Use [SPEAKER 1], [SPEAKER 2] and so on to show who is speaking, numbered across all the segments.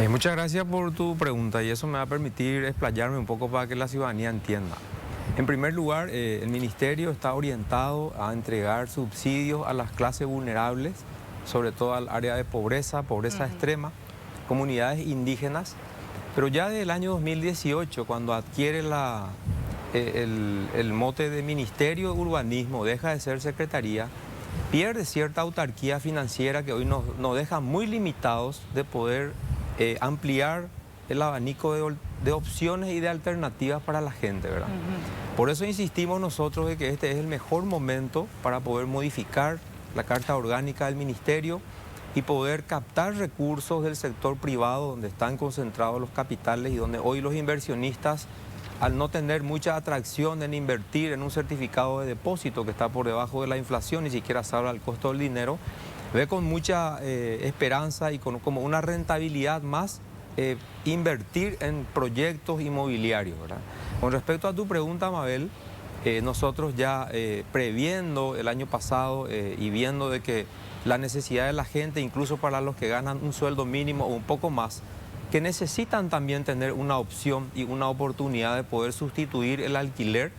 [SPEAKER 1] Muchas gracias por tu pregunta y eso me va a permitir explayarme un poco para que la ciudadanía entienda. En primer lugar, el Ministerio está orientado a entregar subsidios a las clases vulnerables, sobre todo al área de pobreza, pobreza extrema, comunidades indígenas, pero ya desde el año 2018, cuando adquiere el mote de Ministerio de Urbanismo, deja de ser Secretaría, pierde cierta autarquía financiera que hoy nos deja muy limitados de poder ampliar el abanico de opciones y de alternativas para la gente, ¿verdad? Por eso insistimos nosotros de que este es el mejor momento para poder modificar la Carta Orgánica del Ministerio y poder captar recursos del sector privado donde están concentrados los capitales y donde hoy los inversionistas, al no tener mucha atracción en invertir en un certificado de depósito que está por debajo de la inflación, ni siquiera se habla del costo del dinero, ve con mucha esperanza y como una rentabilidad más invertir en proyectos inmobiliarios, ¿verdad? Con respecto a tu pregunta, Mabel, nosotros ya previendo el año pasado y viendo de que la necesidad de la gente, incluso para los que ganan un sueldo mínimo o un poco más, que necesitan también tener una opción y una oportunidad de poder sustituir el alquiler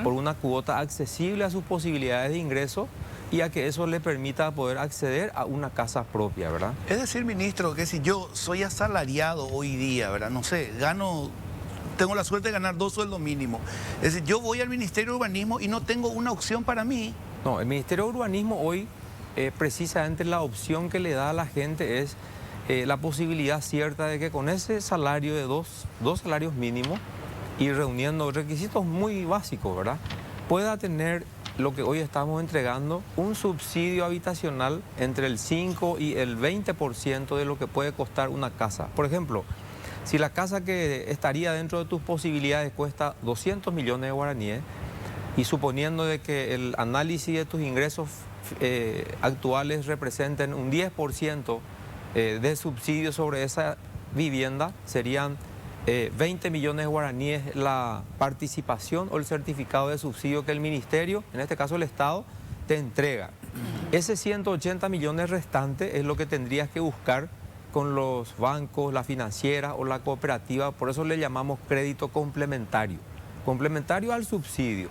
[SPEAKER 1] por una cuota accesible a sus posibilidades de ingreso y a que eso le permita poder acceder a una casa propia, ¿verdad?
[SPEAKER 2] Es decir, ministro, que si yo soy asalariado hoy día, ¿verdad? No sé, tengo la suerte de ganar 2 sueldos mínimos. Es decir, yo voy al Ministerio de Urbanismo y no tengo una opción para mí.
[SPEAKER 1] No, el Ministerio de Urbanismo hoy, precisamente la opción que le da a la gente es la posibilidad cierta de que con ese salario de dos salarios mínimos y reuniendo requisitos muy básicos, ¿verdad?, pueda tener lo que hoy estamos entregando, un subsidio habitacional entre el 5 y el 20% de lo que puede costar una casa. Por ejemplo, si la casa que estaría dentro de tus posibilidades cuesta 200 millones de guaraníes y suponiendo de que el análisis de tus ingresos actuales representen un 10% de subsidio sobre esa vivienda, serían 20 millones de guaraníes la participación o el certificado de subsidio que el Ministerio, en este caso el Estado, te entrega. Ese 180 millones restante es lo que tendrías que buscar con los bancos, la financiera o la cooperativa, por eso le llamamos crédito complementario, complementario al subsidio.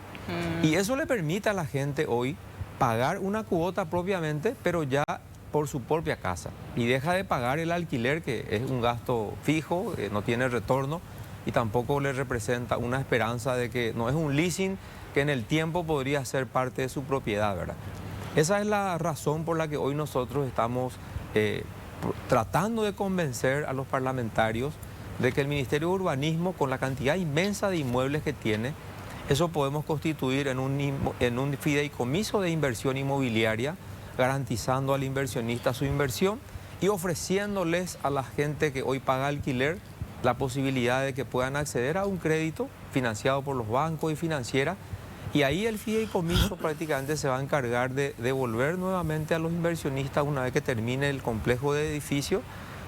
[SPEAKER 1] Y eso le permite a la gente hoy pagar una cuota propiamente, pero ya por su propia casa y deja de pagar el alquiler, que es un gasto fijo, no tiene retorno y tampoco le representa una esperanza de que no es un leasing que en el tiempo podría ser parte de su propiedad, ¿verdad? Esa es la razón por la que hoy nosotros estamos tratando de convencer a los parlamentarios de que el Ministerio de Urbanismo, con la cantidad inmensa de inmuebles que tiene, eso podemos constituir en un fideicomiso de inversión inmobiliaria, garantizando al inversionista su inversión y ofreciéndoles a la gente que hoy paga alquiler la posibilidad de que puedan acceder a un crédito financiado por los bancos y financieras, y ahí el fideicomiso prácticamente se va a encargar de devolver nuevamente a los inversionistas una vez que termine el complejo de edificios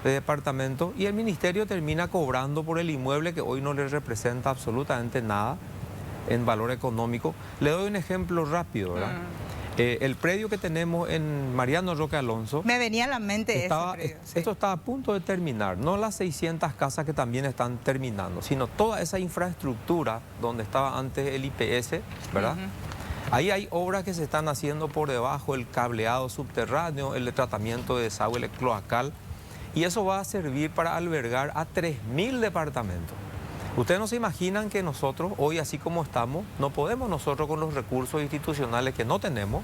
[SPEAKER 1] de departamentos, y el ministerio termina cobrando por el inmueble que hoy no le representa absolutamente nada en valor económico. Le doy un ejemplo rápido, ¿verdad? El predio que tenemos en Mariano Roque Alonso...
[SPEAKER 3] Me venía a la mente
[SPEAKER 1] esto está a punto de terminar, no las 600 casas que también están terminando, sino toda esa infraestructura donde estaba antes el IPS, ¿verdad? Ahí hay obras que se están haciendo por debajo, el cableado subterráneo, el tratamiento de desagüe cloacal, y eso va a servir para albergar a 3.000 departamentos. Ustedes no se imaginan que nosotros, hoy así como estamos, no podemos nosotros con los recursos institucionales que no tenemos,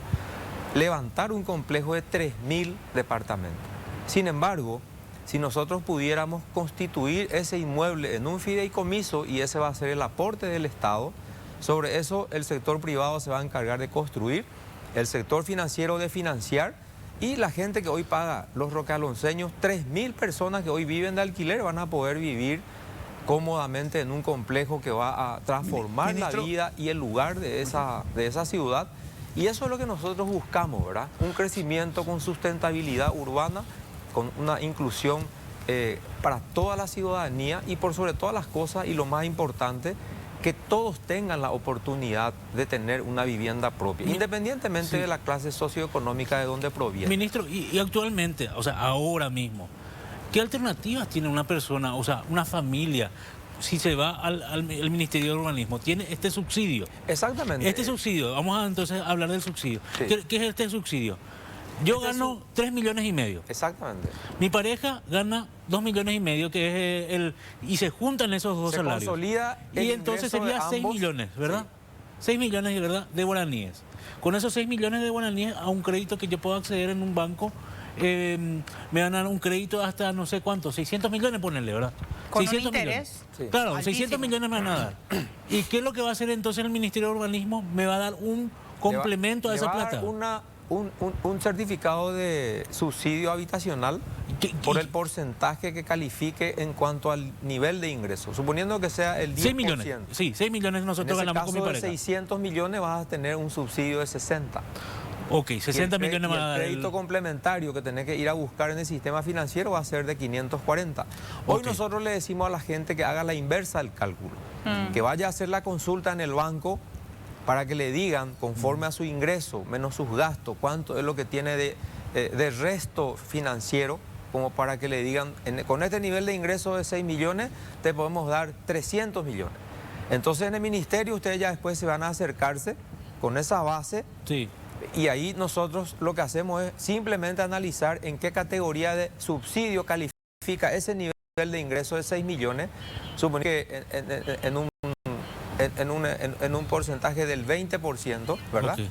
[SPEAKER 1] levantar un complejo de 3.000 departamentos. Sin embargo, si nosotros pudiéramos constituir ese inmueble en un fideicomiso, y ese va a ser el aporte del Estado, sobre eso el sector privado se va a encargar de construir, el sector financiero de financiar, y la gente que hoy paga, los roquealonceños, 3.000 personas que hoy viven de alquiler van a poder vivir cómodamente en un complejo que va a transformar la vida y el lugar de esa ciudad. Y eso es lo que nosotros buscamos, ¿verdad? Un crecimiento con sustentabilidad urbana, con una inclusión para toda la ciudadanía y por sobre todas las cosas, y lo más importante, que todos tengan la oportunidad de tener una vivienda propia, independientemente de la clase socioeconómica de donde proviene.
[SPEAKER 4] Ministro, y actualmente, o sea, ahora mismo,
[SPEAKER 3] ¿Qué alternativas tiene una persona, o sea, una familia, si se va al Ministerio de Urbanismo? Tiene este subsidio.
[SPEAKER 1] Exactamente.
[SPEAKER 3] Este subsidio, vamos a entonces hablar del subsidio.
[SPEAKER 1] Sí.
[SPEAKER 3] ¿Qué es este subsidio? Yo gano 3,5 millones.
[SPEAKER 1] Exactamente.
[SPEAKER 3] Mi pareja gana 2,5 millones, que es y se juntan esos dos salarios.
[SPEAKER 1] Se consolida el
[SPEAKER 3] y entonces
[SPEAKER 1] ingreso
[SPEAKER 3] sería
[SPEAKER 1] de
[SPEAKER 3] 6
[SPEAKER 1] ambos.
[SPEAKER 3] millones, ¿verdad?
[SPEAKER 1] Sí.
[SPEAKER 3] 6 millones, ¿verdad?, de guaraníes. Con esos 6 millones de guaraníes a un crédito que yo puedo acceder en un banco, me van a dar un crédito hasta no sé cuánto, 600 millones, ponerle, ¿verdad?
[SPEAKER 4] Con
[SPEAKER 3] 600
[SPEAKER 4] un interés.
[SPEAKER 3] millones.
[SPEAKER 1] Sí.
[SPEAKER 3] Claro,
[SPEAKER 4] Altísimo.
[SPEAKER 3] 600 millones me van a dar. ¿Y qué es lo que va a hacer entonces el Ministerio de Urbanismo? Me va a dar un complemento a
[SPEAKER 1] Le
[SPEAKER 3] esa
[SPEAKER 1] va a dar
[SPEAKER 3] plata.
[SPEAKER 1] un certificado de subsidio habitacional por el porcentaje que califique en cuanto al nivel de ingreso. Suponiendo que sea el 10%.
[SPEAKER 3] 6 millones. Sí, 6 millones nosotros
[SPEAKER 1] En ese
[SPEAKER 3] ganamos con mi
[SPEAKER 1] caso de
[SPEAKER 3] pareja.
[SPEAKER 1] 600 millones vas a tener un subsidio de 60.
[SPEAKER 3] Ok, 60 millones
[SPEAKER 1] y
[SPEAKER 3] van a
[SPEAKER 1] el
[SPEAKER 3] dar.
[SPEAKER 1] crédito complementario que tenés que ir a buscar en el sistema financiero va a ser de 540. Hoy
[SPEAKER 3] Ok.
[SPEAKER 1] nosotros le decimos a la gente que haga la inversa del cálculo, que vaya a hacer la consulta en el banco para que le digan, conforme a su ingreso, menos sus gastos, cuánto es lo que tiene de resto financiero, como para que le digan, con este nivel de ingreso de 6 millones, te podemos dar 300 millones. Entonces en el ministerio ustedes ya después se van a acercarse con esa base.
[SPEAKER 3] Sí.
[SPEAKER 1] Y ahí nosotros lo que hacemos es simplemente analizar en qué categoría de subsidio califica ese nivel de ingreso de 6 millones, suponiendo que en un porcentaje del 20%, ¿verdad?
[SPEAKER 3] Ok.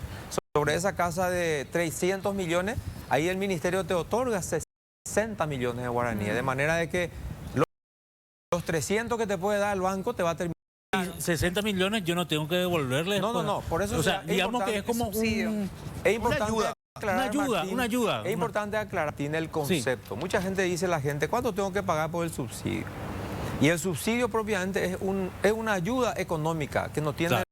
[SPEAKER 1] Sobre esa casa de 300 millones, ahí el ministerio te otorga 60 millones de guaraníes, de manera de que los 300 que te puede dar el banco te va a terminar.
[SPEAKER 3] 60 millones yo no tengo que devolverle.
[SPEAKER 1] No, por eso
[SPEAKER 3] O sea,
[SPEAKER 1] es
[SPEAKER 3] digamos que es
[SPEAKER 1] importante
[SPEAKER 3] como
[SPEAKER 4] subsidio.
[SPEAKER 1] Es importante
[SPEAKER 2] ayuda.
[SPEAKER 1] aclarar,
[SPEAKER 3] Una ayuda.
[SPEAKER 1] Es importante aclarar, tiene el concepto. Mucha gente dice la gente, ¿cuánto tengo que pagar por el subsidio? Y el subsidio propiamente es una ayuda económica que no tiene
[SPEAKER 3] Claro.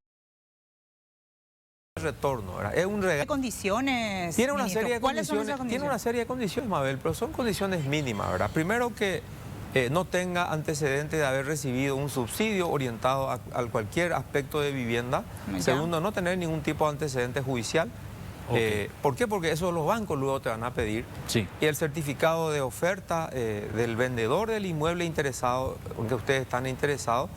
[SPEAKER 1] retorno, ¿verdad? Es un regalo.
[SPEAKER 4] ¿Qué condiciones,
[SPEAKER 1] Tiene una
[SPEAKER 4] ministro?
[SPEAKER 1] serie de
[SPEAKER 4] ¿Cuáles son
[SPEAKER 1] condiciones,
[SPEAKER 4] esas condiciones?
[SPEAKER 1] tiene una serie de condiciones, Mabel, pero son condiciones mínimas, ¿verdad? Primero que no tenga antecedentes de haber recibido un subsidio orientado a cualquier aspecto de vivienda.
[SPEAKER 4] Ya.
[SPEAKER 1] Segundo, no tener ningún tipo de antecedente judicial.
[SPEAKER 3] Ok.
[SPEAKER 1] ¿Por qué? Porque eso los bancos luego te van a pedir.
[SPEAKER 3] Sí.
[SPEAKER 1] Y el certificado de oferta del vendedor del inmueble interesado, en que ustedes están interesados.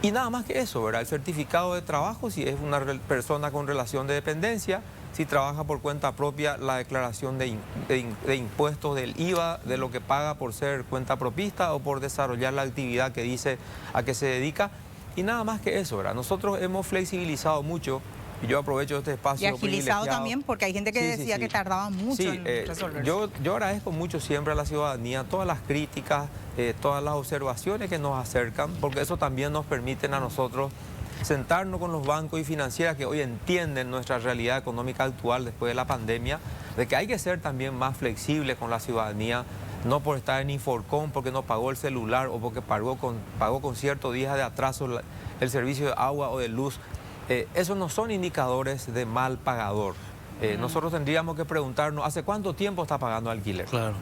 [SPEAKER 1] Y nada más que eso, ¿verdad? El certificado de trabajo, si es una persona con relación de dependencia, si trabaja por cuenta propia, la declaración de impuestos del IVA, de lo que paga por ser cuenta propista o por desarrollar la actividad que dice a que se dedica. Y nada más que eso, ¿verdad? Nosotros hemos flexibilizado mucho, y yo aprovecho este espacio
[SPEAKER 4] Y agilizado
[SPEAKER 1] privilegiado.
[SPEAKER 4] también, porque hay gente que
[SPEAKER 1] Sí,
[SPEAKER 4] decía
[SPEAKER 1] sí.
[SPEAKER 4] que tardaba mucho
[SPEAKER 1] Sí,
[SPEAKER 4] en resolver.
[SPEAKER 1] yo agradezco mucho siempre a la ciudadanía todas las críticas, todas las observaciones que nos acercan, porque eso también nos permite a nosotros sentarnos con los bancos y financieras que hoy entienden nuestra realidad económica actual después de la pandemia, de que hay que ser también más flexibles con la ciudadanía, no por estar en Inforcom, porque no pagó el celular o porque pagó con ciertos días de atraso el servicio de agua o de luz. Esos no son indicadores de mal pagador. Nosotros tendríamos que preguntarnos, ¿hace cuánto tiempo está pagando alquiler?
[SPEAKER 3] Claro.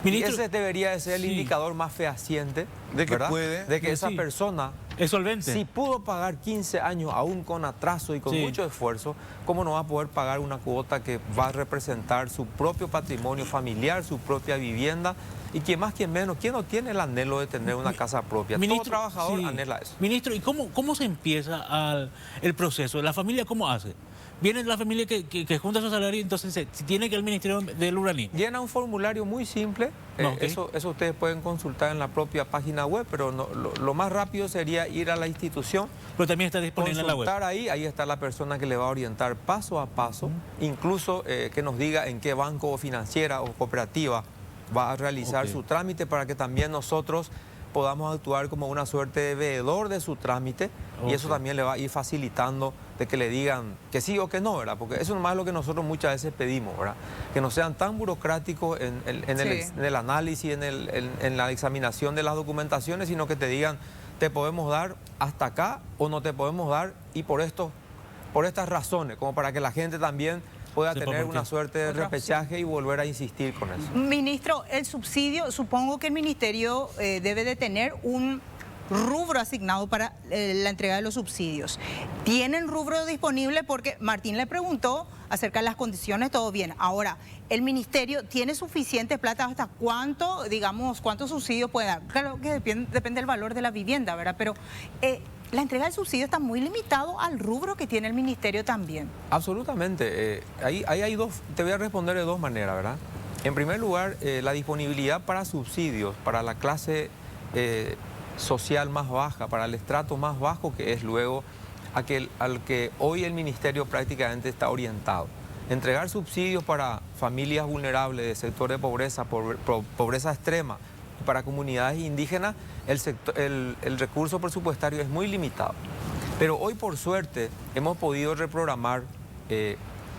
[SPEAKER 1] Y
[SPEAKER 3] Ministro,
[SPEAKER 1] ese debería de ser el
[SPEAKER 3] sí.
[SPEAKER 1] indicador más fehaciente
[SPEAKER 2] De que
[SPEAKER 1] ¿verdad?
[SPEAKER 2] puede.
[SPEAKER 1] De que esa
[SPEAKER 3] Sí.
[SPEAKER 1] persona,
[SPEAKER 3] es solvente.
[SPEAKER 1] si pudo pagar 15 años aún con atraso y con
[SPEAKER 3] Sí.
[SPEAKER 1] mucho esfuerzo, ¿cómo no va a poder pagar una cuota que va a representar su propio patrimonio familiar, su propia vivienda? Y quien más, quien menos, ¿quién no tiene el anhelo de tener una casa propia? Todo trabajador
[SPEAKER 3] sí.
[SPEAKER 1] anhela eso.
[SPEAKER 3] Ministro, ¿y cómo se empieza el proceso? ¿La familia cómo hace? Viene la familia que junta su salario y entonces se tiene que ir al Ministerio del Urbanismo.
[SPEAKER 1] Llena un formulario muy simple,
[SPEAKER 3] Ok.
[SPEAKER 1] eso ustedes pueden consultar en la propia página web, pero lo más rápido sería ir a la institución,
[SPEAKER 3] Pero también está disponible en la web.
[SPEAKER 1] consultar ahí está la persona que le va a orientar paso a paso, incluso que nos diga en qué banco o financiera o cooperativa va a realizar
[SPEAKER 3] Ok.
[SPEAKER 1] su trámite para que también nosotros podamos actuar como una suerte de veedor de su trámite y eso
[SPEAKER 3] Ok.
[SPEAKER 1] también le va a ir facilitando de que le digan que sí o que no, ¿verdad? Porque eso nomás es lo que nosotros muchas veces pedimos, ¿verdad? Que no sean tan burocráticos en el análisis, en la examinación de las documentaciones, sino que te digan, te podemos dar hasta acá o no te podemos dar y por estas razones, como para que la gente también pueda
[SPEAKER 3] Sepa
[SPEAKER 1] tener
[SPEAKER 3] por qué.
[SPEAKER 1] una suerte de
[SPEAKER 4] Otra
[SPEAKER 1] repechaje y volver a insistir con eso.
[SPEAKER 4] Ministro, el subsidio, supongo que el ministerio debe de tener un rubro asignado para la entrega de los subsidios. ¿Tienen rubro disponible? Porque Martín le preguntó acerca de las condiciones, todo bien. Ahora, el ministerio tiene suficiente plata hasta cuánto, digamos, cuántos subsidios puede dar. Claro que depende del valor de la vivienda, ¿verdad? Pero la entrega del subsidio está muy limitado al rubro que tiene el ministerio también.
[SPEAKER 1] Absolutamente. Ahí hay dos, te voy a responder de dos maneras, ¿verdad? En primer lugar, la disponibilidad para subsidios para la clase social más baja, para el estrato más bajo, que es luego al que hoy el ministerio prácticamente está orientado. Entregar subsidios para familias vulnerables de sector de pobreza, pobreza extrema, para comunidades indígenas, el recurso presupuestario es muy limitado. Pero hoy, por suerte, hemos podido reprogramar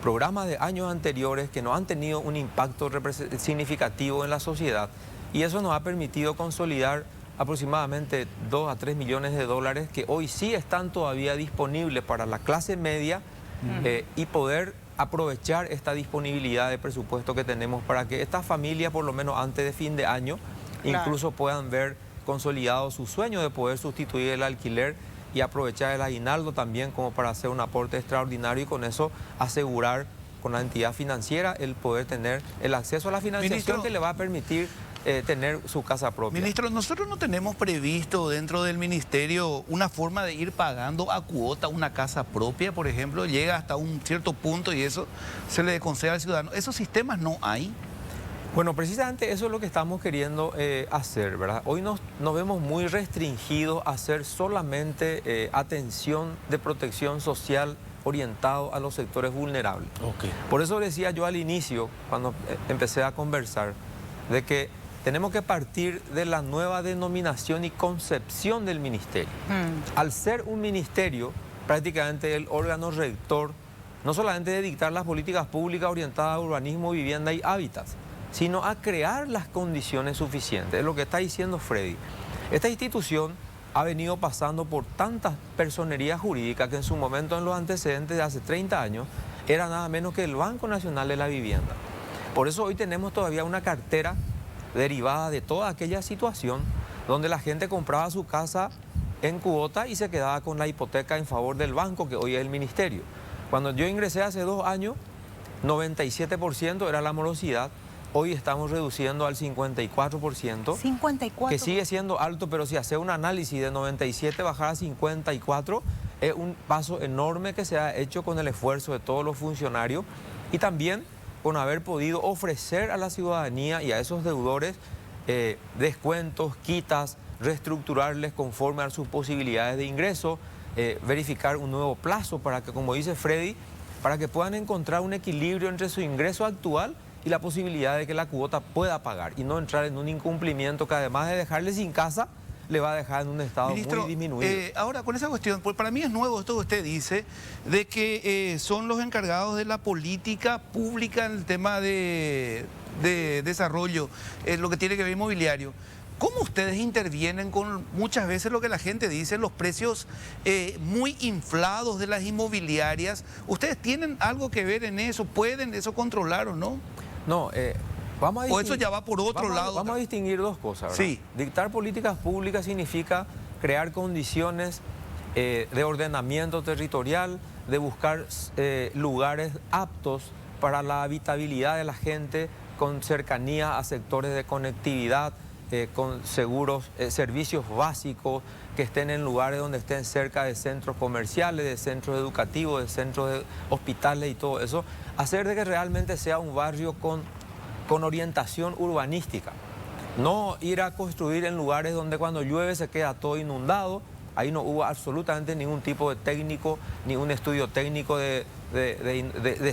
[SPEAKER 1] programas de años anteriores que no han tenido un impacto significativo en la sociedad, y eso nos ha permitido consolidar aproximadamente 2 a 3 millones de dólares que hoy sí están todavía disponibles para la clase media y poder aprovechar esta disponibilidad de presupuesto que tenemos para que estas familias, por lo menos antes de fin de año, incluso puedan ver consolidado su sueño de poder sustituir el alquiler y aprovechar el aguinaldo también como para hacer un aporte extraordinario y con eso asegurar con la entidad financiera el poder tener el acceso a la financiación, ministro, que le va a permitir tener su casa propia.
[SPEAKER 2] Ministro, nosotros no tenemos previsto dentro del ministerio una forma de ir pagando a cuota una casa propia, por ejemplo, llega hasta un cierto punto y eso se le concede al ciudadano. ¿Esos sistemas no hay?
[SPEAKER 1] Bueno, precisamente eso es lo que estamos queriendo hacer, ¿verdad? Hoy nos vemos muy restringidos a hacer solamente atención de protección social orientado a los sectores vulnerables.
[SPEAKER 3] Okay.
[SPEAKER 1] Por eso decía yo al inicio, cuando empecé a conversar, de que tenemos que partir de la nueva denominación y concepción del ministerio. Al ser un ministerio, prácticamente el órgano rector, no solamente de dictar las políticas públicas orientadas a urbanismo, vivienda y hábitats, sino a crear las condiciones suficientes. Es lo que está diciendo Freddy. Esta institución ha venido pasando por tantas personerías jurídicas que en su momento, en los antecedentes de hace 30 años, era nada menos que el Banco Nacional de la Vivienda. Por eso hoy tenemos todavía una cartera derivada de toda aquella situación donde la gente compraba su casa en cuota y se quedaba con la hipoteca en favor del banco, que hoy es el ministerio. Cuando yo ingresé hace 2 años, 97% era la morosidad. Hoy estamos reduciendo al 54%.
[SPEAKER 4] 54%.
[SPEAKER 1] Que sigue siendo alto, pero si hace un análisis de 97 bajar a 54, es un paso enorme que se ha hecho con el esfuerzo de todos los funcionarios y también con haber podido ofrecer a la ciudadanía y a esos deudores descuentos, quitas, reestructurarles conforme a sus posibilidades de ingreso, verificar un nuevo plazo para que, como dice Freddy, para que puedan encontrar un equilibrio entre su ingreso actual y la posibilidad de que la cuota pueda pagar y no entrar en un incumplimiento que, además de dejarle sin casa, le va a dejar en un estado, ministro, muy disminuido.
[SPEAKER 2] Ahora, con esa cuestión, pues para mí es nuevo esto que usted dice, de que son los encargados de la política pública en el tema de desarrollo, lo que tiene que ver inmobiliario. ¿Cómo ustedes intervienen con muchas veces lo que la gente dice, los precios muy inflados de las inmobiliarias? ¿Ustedes tienen algo que ver en eso? ¿Pueden eso controlar o no?
[SPEAKER 1] No,
[SPEAKER 2] o eso ya va por otro lado.
[SPEAKER 1] Vamos a distinguir dos cosas, ¿verdad?
[SPEAKER 2] Sí.
[SPEAKER 1] Dictar políticas públicas significa crear condiciones de ordenamiento territorial, de buscar lugares aptos para la habitabilidad de la gente, con cercanía a sectores de conectividad, con seguros, servicios básicos, que estén en lugares donde estén cerca de centros comerciales, de centros educativos, de centros de hospitales y todo eso. Hacer de que realmente sea un barrio con orientación urbanística. No ir a construir en lugares donde cuando llueve se queda todo inundado. Ahí no hubo absolutamente ningún tipo de técnico, ni un estudio técnico de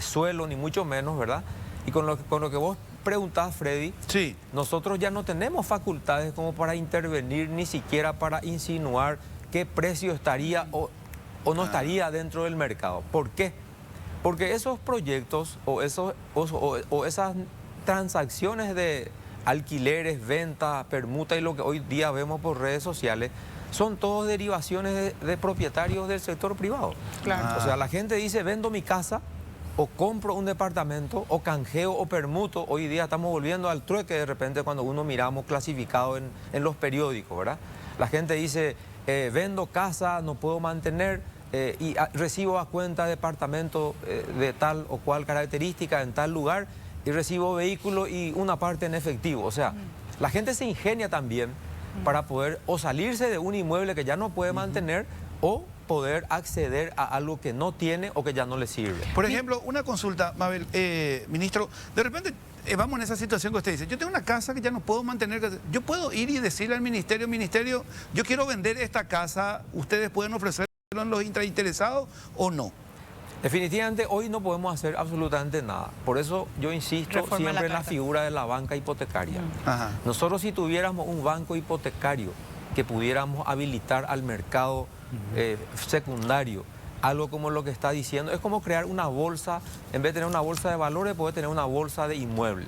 [SPEAKER 1] suelo, ni mucho menos, ¿verdad? Y con lo que vos preguntás, Freddy,
[SPEAKER 2] sí,
[SPEAKER 1] nosotros ya no tenemos facultades como para intervenir, ni siquiera para insinuar qué precio estaría o no estaría dentro del mercado. ¿Por qué? Porque esos proyectos o esas transacciones de alquileres, ventas, permuta y lo que hoy día vemos por redes sociales, son todos derivaciones de propietarios del sector privado.
[SPEAKER 4] Claro.
[SPEAKER 1] O sea, la gente dice, vendo mi casa, o compro un departamento, o canjeo, o permuto. Hoy día estamos volviendo al trueque de repente cuando uno miramos clasificado en los periódicos, ¿verdad? La gente dice, vendo casa, no puedo mantener, recibo a cuenta departamento de tal o cual característica en tal lugar y recibo vehículo y una parte en efectivo. O sea, la gente se ingenia también para poder o salirse de un inmueble que ya no puede mantener o poder acceder a algo que no tiene o que ya no le sirve.
[SPEAKER 2] Por ejemplo, una consulta, Mabel, ministro, de repente vamos en esa situación que usted dice, yo tengo una casa que ya no puedo mantener, yo puedo ir y decirle al ministerio, yo quiero vender esta casa, ¿ustedes pueden ofrecerlo a los interesados o no?
[SPEAKER 1] Definitivamente hoy no podemos hacer absolutamente nada. Por eso yo insisto
[SPEAKER 4] Reforma
[SPEAKER 1] siempre
[SPEAKER 4] la
[SPEAKER 1] en la
[SPEAKER 4] carta.
[SPEAKER 1] figura de la banca hipotecaria.
[SPEAKER 2] Ajá.
[SPEAKER 1] Nosotros si tuviéramos un banco hipotecario que pudiéramos habilitar al mercado secundario, algo como lo que está diciendo, es como crear una bolsa, en vez de tener una bolsa de valores, puede tener una bolsa de inmuebles,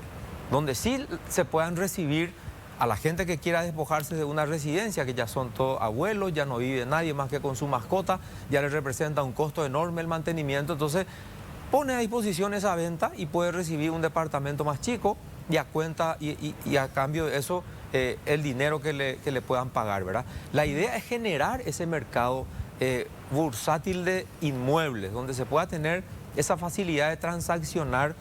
[SPEAKER 1] donde sí se puedan recibir a la gente que quiera despojarse de una residencia, que ya son todos abuelos, ya no vive nadie más que con su mascota, ya le representa un costo enorme el mantenimiento, entonces pone a disposición esa venta y puede recibir un departamento más chico y a cuenta y a cambio de eso el dinero que le puedan pagar, ¿verdad? La idea es generar ese mercado bursátil de inmuebles, donde se pueda tener esa facilidad de transaccionar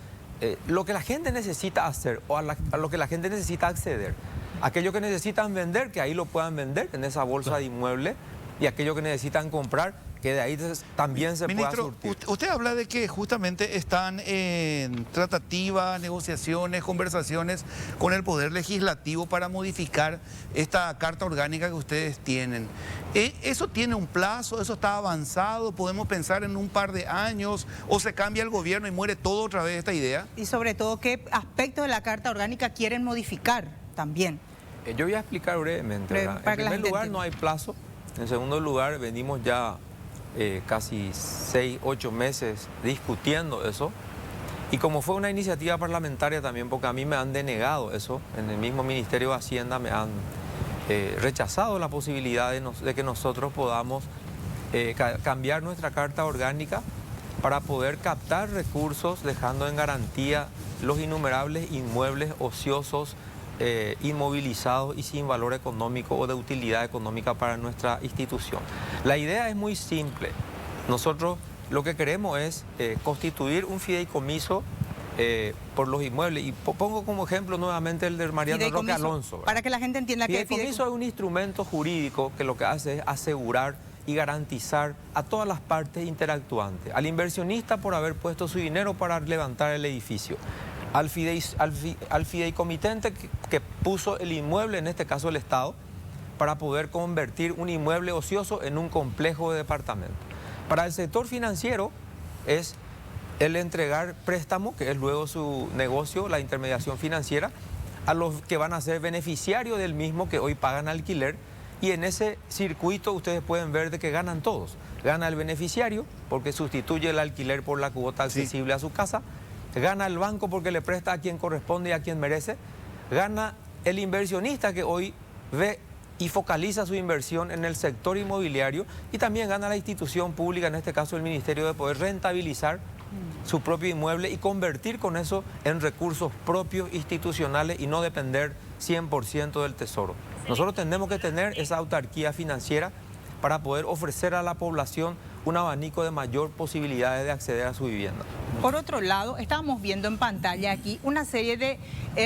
[SPEAKER 1] lo que la gente necesita hacer o a lo que la gente necesita acceder. Aquellos que necesitan vender, que ahí lo puedan vender en esa bolsa de inmuebles, y aquellos que necesitan comprar, que de ahí también se pueda
[SPEAKER 2] Ministro,
[SPEAKER 1] surtir.
[SPEAKER 2] usted habla de que justamente están en tratativas, negociaciones, conversaciones con el Poder Legislativo para modificar esta carta orgánica que ustedes tienen. ¿Eso tiene un plazo? ¿Eso está avanzado? ¿Podemos pensar en un par de años? ¿O se cambia el gobierno y muere todo otra vez esta idea?
[SPEAKER 4] Y sobre todo, ¿qué aspectos de la Carta Orgánica quieren modificar también?
[SPEAKER 1] Yo voy a explicar brevemente, ¿verdad?
[SPEAKER 4] Para
[SPEAKER 1] En
[SPEAKER 4] que la
[SPEAKER 1] primer
[SPEAKER 4] gente
[SPEAKER 1] lugar,
[SPEAKER 4] entienda.
[SPEAKER 1] no hay plazo. En segundo lugar, venimos ya casi 6, 8 meses discutiendo eso. Y como fue una iniciativa parlamentaria también, porque a mí me han denegado eso, en el mismo Ministerio de Hacienda me han rechazado la posibilidad de que nosotros podamos cambiar nuestra carta orgánica para poder captar recursos, dejando en garantía los innumerables inmuebles ociosos, inmovilizados y sin valor económico o de utilidad económica para nuestra institución. La idea es muy simple. Nosotros lo que queremos es constituir un fideicomiso por los inmuebles. Y pongo como ejemplo nuevamente el de Mariano Roque
[SPEAKER 4] Fideicomiso,
[SPEAKER 1] Alonso, ¿verdad?
[SPEAKER 4] para que la gente entienda que
[SPEAKER 1] Fideicomiso es un instrumento jurídico que lo que hace es asegurar y garantizar a todas las partes interactuantes. Al inversionista por haber puesto su dinero para levantar el edificio. Al fideicomitente que puso el inmueble, en este caso el Estado, para poder convertir un inmueble ocioso en un complejo de departamentos. Para el sector financiero es el entregar préstamo, que es luego su negocio, la intermediación financiera, a los que van a ser beneficiarios del mismo, que hoy pagan alquiler, y en ese circuito ustedes pueden ver de que ganan todos. Gana el beneficiario porque sustituye el alquiler por la cuota accesible a su casa, gana el banco porque le presta a quien corresponde y a quien merece, gana el inversionista que hoy ve y focaliza su inversión en el sector inmobiliario, y también gana la institución pública, en este caso el Ministerio, de poder rentabilizar su propio inmueble y convertir con eso en recursos propios institucionales y no depender 100% del Tesoro. Nosotros tenemos que tener esa autarquía financiera para poder ofrecer a la población un abanico de mayor posibilidades de acceder a su vivienda.
[SPEAKER 4] Por otro lado, estábamos viendo en pantalla aquí una serie de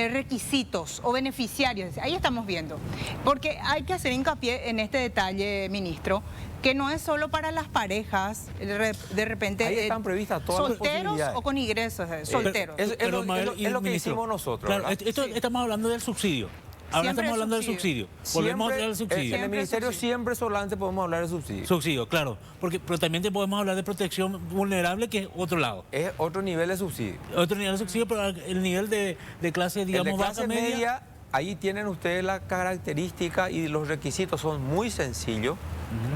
[SPEAKER 4] requisitos o beneficiarios. Ahí estamos viendo. Porque hay que hacer hincapié en este detalle, ministro, que no es solo para las parejas, de repente
[SPEAKER 1] Ahí están previstas todas las
[SPEAKER 4] solteros
[SPEAKER 1] posibilidades.
[SPEAKER 4] o con ingresos, solteros.
[SPEAKER 1] Es
[SPEAKER 3] Pero,
[SPEAKER 1] lo
[SPEAKER 3] Mabel,
[SPEAKER 1] que
[SPEAKER 3] ministro,
[SPEAKER 1] hicimos nosotros,
[SPEAKER 3] claro,
[SPEAKER 1] ¿verdad?
[SPEAKER 3] estamos hablando del subsidio. Ahora
[SPEAKER 4] Siempre
[SPEAKER 3] estamos
[SPEAKER 4] el
[SPEAKER 3] hablando del
[SPEAKER 4] subsidio.
[SPEAKER 3] subsidio. Volvemos a hablar del subsidio.
[SPEAKER 1] En el
[SPEAKER 4] Siempre
[SPEAKER 1] Ministerio
[SPEAKER 4] subsidio.
[SPEAKER 1] siempre solamente podemos hablar de subsidio.
[SPEAKER 3] Subsidio, claro. Pero también te podemos hablar de protección vulnerable, que es otro lado.
[SPEAKER 1] Es otro nivel de subsidio.
[SPEAKER 3] Otro nivel de subsidio, pero el nivel de clase,
[SPEAKER 1] El
[SPEAKER 3] digamos,
[SPEAKER 1] de clase
[SPEAKER 3] baja media.
[SPEAKER 1] ahí tienen ustedes la característica y los requisitos son muy sencillos.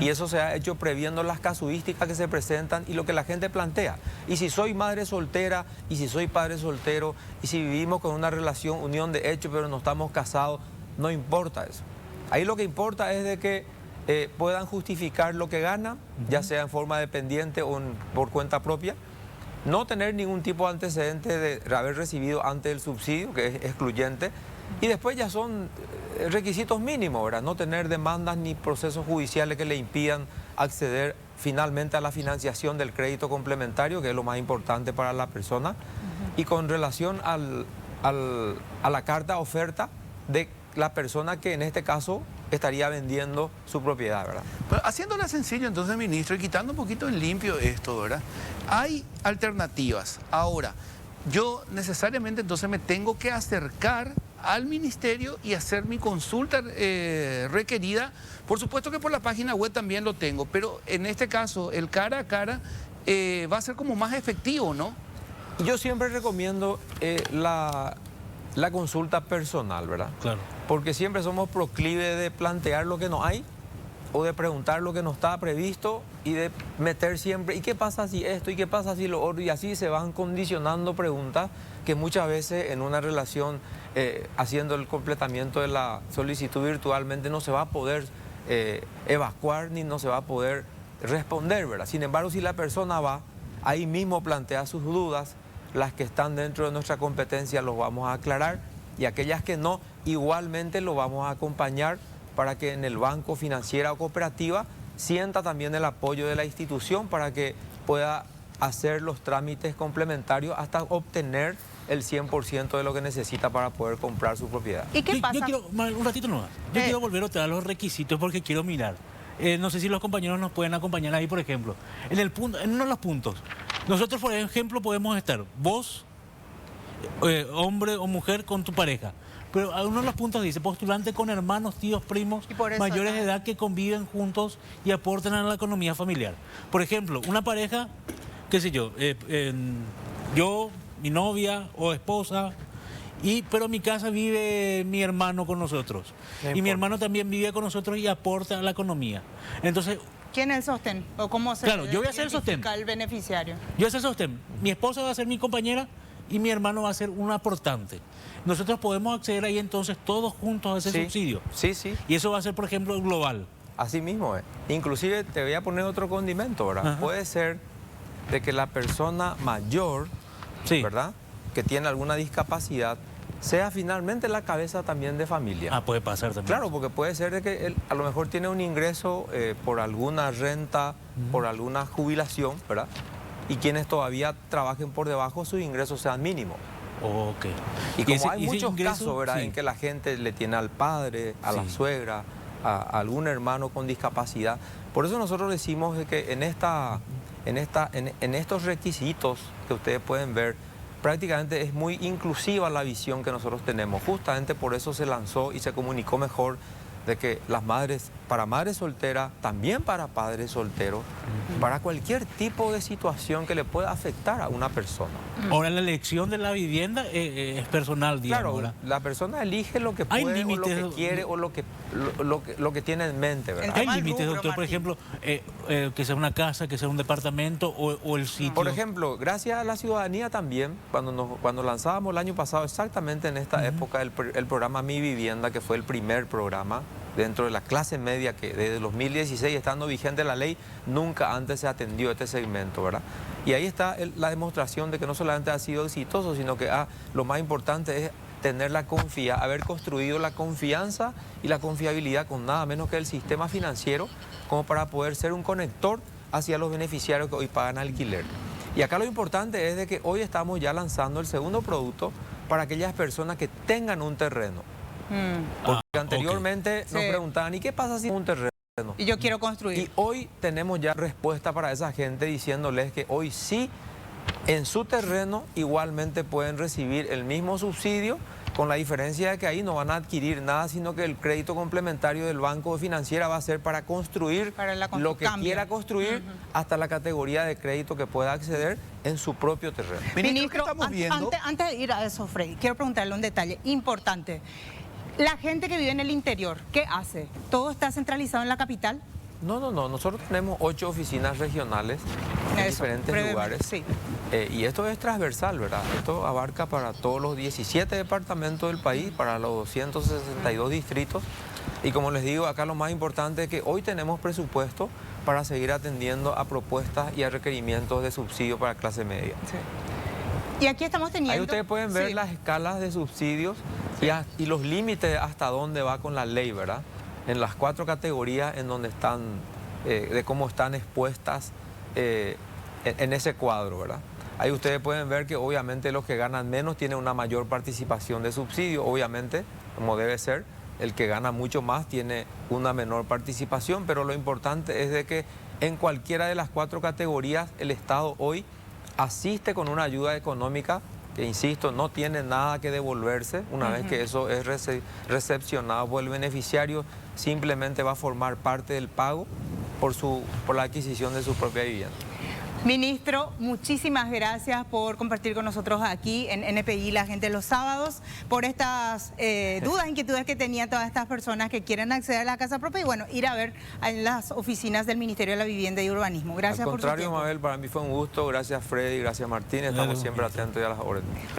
[SPEAKER 1] Y eso se ha hecho previendo las casuísticas que se presentan y lo que la gente plantea. Y si soy madre soltera, y si soy padre soltero, y si vivimos con una relación, unión de hecho, pero no estamos casados, no importa eso. Ahí lo que importa es de que puedan justificar lo que ganan, ya sea en forma dependiente o por cuenta propia, no tener ningún tipo de antecedente de haber recibido antes el subsidio, que es excluyente, y después ya son requisitos mínimos, ¿verdad? No tener demandas ni procesos judiciales que le impidan acceder finalmente a la financiación del crédito complementario, que es lo más importante para la persona. Y con relación a la carta oferta de la persona que en este caso estaría vendiendo su propiedad, ¿verdad?
[SPEAKER 2] Pero haciéndola sencillo entonces, ministro, y quitando un poquito en limpio esto, ¿verdad? Hay alternativas. Ahora, yo necesariamente entonces me tengo que acercar al ministerio y hacer mi consulta requerida. Por supuesto que por la página web también lo tengo, pero en este caso el cara a cara va a ser como más efectivo, ¿no?
[SPEAKER 1] Yo siempre recomiendo la consulta personal, ¿verdad?
[SPEAKER 3] Claro.
[SPEAKER 1] Porque siempre somos proclives de plantear lo que no hay o de preguntar lo que no está previsto y de meter siempre, ¿y qué pasa si esto? ¿Y qué pasa si lo otro? Y así se van condicionando preguntas que muchas veces en una relación, haciendo el completamiento de la solicitud virtualmente, no se va a poder evacuar ni no se va a poder responder, ¿verdad? Sin embargo, si la persona va, ahí mismo plantea sus dudas, las que están dentro de nuestra competencia los vamos a aclarar y aquellas que no, igualmente lo vamos a acompañar para que en el banco, financiera o cooperativa sienta también el apoyo de la institución para que pueda hacer los trámites complementarios hasta obtener el 100% de lo que necesita para poder comprar su propiedad.
[SPEAKER 4] ¿Y qué pasa?
[SPEAKER 3] Yo quiero, un ratito nomás, yo quiero volver otra vez a los requisitos porque quiero mirar. No sé si los compañeros nos pueden acompañar ahí, por ejemplo. En uno de los puntos, nosotros, por ejemplo, podemos estar vos, hombre o mujer, con tu pareja. Pero a uno de los puntos dice, postulante con hermanos, tíos, primos, mayores de edad que conviven juntos y aporten a la economía familiar. Por ejemplo, una pareja, qué sé yo, yo, mi novia o esposa, pero en mi casa vive mi hermano con nosotros. Y mi hermano también vive con nosotros y aporta a la economía. Entonces,
[SPEAKER 4] ¿quién es el sostén? ¿O cómo se
[SPEAKER 3] claro, yo voy a hacer el sostén.
[SPEAKER 4] el beneficiario?
[SPEAKER 3] Yo voy a hacer el sostén. Mi esposa va a ser mi compañera y mi hermano va a ser un aportante. Nosotros podemos acceder ahí entonces todos juntos a ese subsidio.
[SPEAKER 1] Sí, sí.
[SPEAKER 3] Y eso va a ser, por ejemplo, global.
[SPEAKER 1] Así mismo es. Inclusive te voy a poner otro condimento, ¿verdad?
[SPEAKER 3] Ajá.
[SPEAKER 1] Puede ser de que la persona mayor,
[SPEAKER 3] Sí.
[SPEAKER 1] ¿verdad?, que tiene alguna discapacidad, sea finalmente la cabeza también de familia.
[SPEAKER 3] Ah, puede pasar también.
[SPEAKER 1] Claro, porque puede ser de que él a lo mejor tiene un ingreso por alguna renta, por alguna jubilación, ¿verdad? Y quienes todavía trabajen por debajo, sus ingresos sean mínimos.
[SPEAKER 3] Ok.
[SPEAKER 1] Y como hay muchos
[SPEAKER 3] ingreso,
[SPEAKER 1] casos, ¿verdad?,
[SPEAKER 3] sí,
[SPEAKER 1] en que la gente le tiene al padre, a la
[SPEAKER 3] Sí.
[SPEAKER 1] suegra, a algún hermano con discapacidad. Por eso nosotros decimos de que en estos requisitos que ustedes pueden ver, prácticamente es muy inclusiva la visión que nosotros tenemos. Justamente por eso se lanzó y se comunicó mejor de que las madres, para madres solteras, también para padres solteros, para cualquier tipo de situación que le pueda afectar a una persona.
[SPEAKER 3] Ahora, la elección de la vivienda es personal, digamos.
[SPEAKER 1] Claro,
[SPEAKER 3] ¿verdad?
[SPEAKER 1] la persona elige lo que puede, o lo
[SPEAKER 3] límites,
[SPEAKER 1] que quiere, o lo que tiene en mente, ¿verdad?
[SPEAKER 3] Hay
[SPEAKER 4] tema del
[SPEAKER 3] límites,
[SPEAKER 4] rubro,
[SPEAKER 3] doctor, por
[SPEAKER 4] Martín.
[SPEAKER 3] ejemplo, que sea una casa, que sea un departamento o el sitio.
[SPEAKER 1] Por ejemplo, gracias a la ciudadanía también, cuando lanzábamos el año pasado, exactamente en esta época, el programa Mi Vivienda, que fue el primer programa dentro de la clase media, que desde 2016, estando vigente la ley, nunca antes se atendió este segmento, ¿verdad? Y ahí está la demostración de que no solamente ha sido exitoso, sino que lo más importante es tener haber construido la confianza y la confiabilidad con nada menos que el sistema financiero, como para poder ser un conector hacia los beneficiarios que hoy pagan alquiler. Y acá lo importante es de que hoy estamos ya lanzando el segundo producto para aquellas personas que tengan un terreno. Porque anteriormente nos
[SPEAKER 4] Sí.
[SPEAKER 1] preguntaban, ¿y qué pasa si un terreno?
[SPEAKER 4] Y yo quiero construir.
[SPEAKER 1] Y hoy tenemos ya respuesta para esa gente diciéndoles que hoy sí, en su terreno igualmente pueden recibir el mismo subsidio, con la diferencia de que ahí no van a adquirir nada, sino que el crédito complementario del banco financiera va a ser para construir lo que quiera construir hasta la categoría de crédito que pueda acceder en su propio terreno.
[SPEAKER 2] Ministro, ¿qué estamos viendo?
[SPEAKER 4] Antes de ir a eso, Freddy, quiero preguntarle un detalle importante. La gente que vive en el interior, ¿qué hace? ¿Todo está centralizado en la capital?
[SPEAKER 1] No, nosotros tenemos 8 oficinas regionales en diferentes lugares.
[SPEAKER 4] Sí.
[SPEAKER 1] Y esto es transversal, ¿verdad? Esto abarca para todos los 17 departamentos del país, para los 262 distritos. Y como les digo, acá lo más importante es que hoy tenemos presupuesto para seguir atendiendo a propuestas y a requerimientos de subsidio para clase media.
[SPEAKER 4] Y aquí estamos teniendo...
[SPEAKER 1] Ahí ustedes pueden ver
[SPEAKER 4] Sí.
[SPEAKER 1] las escalas de subsidios Y los límites hasta dónde va con la ley, ¿verdad? En las 4 categorías en donde están, de cómo están expuestas en ese cuadro, ¿verdad? Ahí ustedes pueden ver que obviamente los que ganan menos tienen una mayor participación de subsidio, obviamente, como debe ser. El que gana mucho más tiene una menor participación, pero lo importante es de que en cualquiera de las 4 categorías el Estado hoy asiste con una ayuda económica que, insisto, no tiene nada que devolverse. Una vez que eso es recepcionado por el beneficiario, simplemente va a formar parte del pago por la adquisición de su propia vivienda.
[SPEAKER 4] Ministro, muchísimas gracias por compartir con nosotros aquí en NPI, la gente los sábados, por estas dudas, inquietudes que tenían todas estas personas que quieren acceder a la casa propia y bueno, ir a ver en las oficinas del Ministerio de la Vivienda y Urbanismo. Gracias por su tiempo.
[SPEAKER 1] Al contrario, Mabel, para mí fue un gusto. Gracias, Freddy, gracias, Martín. Estamos siempre atentos y a las órdenes.